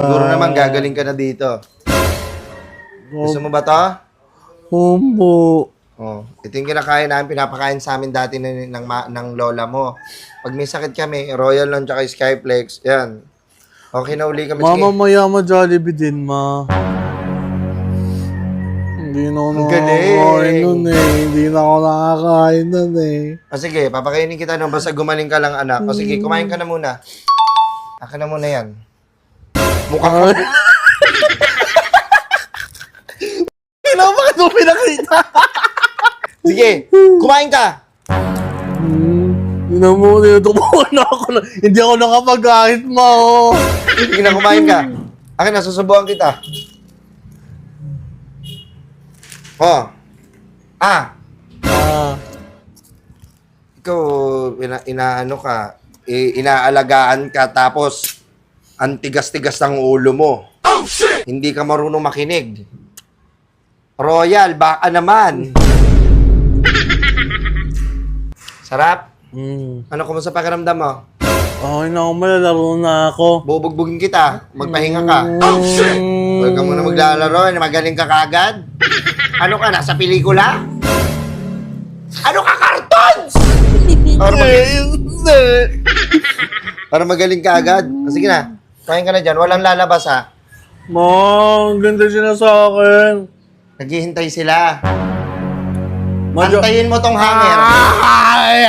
Siguro naman gagaling ka na dito. Gusto mo ba to? Opo. Oh, ito yung kinakain namin, pinapakain sa amin dati ng lola mo. Pag may sakit kami, Royal lang tsaka Skyflex, yan. Okay na uli kami. Mama, Sige. maya Jollibee din, ma. Hindi na ako Ang galing. nakakain nun eh. Hindi na ako nakakain nun eh. O sige, papakainin kita nung basta gumaling ka lang, anak. O sige, kumain ka na muna. Akin na muna yan. Mukha ka. Kailangan bakit mo pinakita? Sige, kumain ka. Hindi mo, tinutubuan na ako na. Hindi ako nakapag-kahit, ma. Oh. Sige na, kumain ka. Akin na, susubuan kita. Oh. Ah. Ikaw, inaano ka, inaalagaan ka, tapos ang tigas-tigas ng ulo mo. Oh, shit! Hindi ka marunong makinig. Royal, baka naman. Sarap? Ano, kumusta pakiramdam mo? Okay na ako, malalaro na ako. Bubugbugin kita. Magpahinga ka. Oh, shit! Huwag ka muna maglalaro. Magaling ka kagad. Ano ka, nasa pelikula? Ano ka, cartoons? Para magaling ka agad. Sige na. Kain ka na dyan. Walang lalabas, ha? Ma, ang ganda sila sa akin. Naghihintay sila. Antayin mo tong hanger. Ay.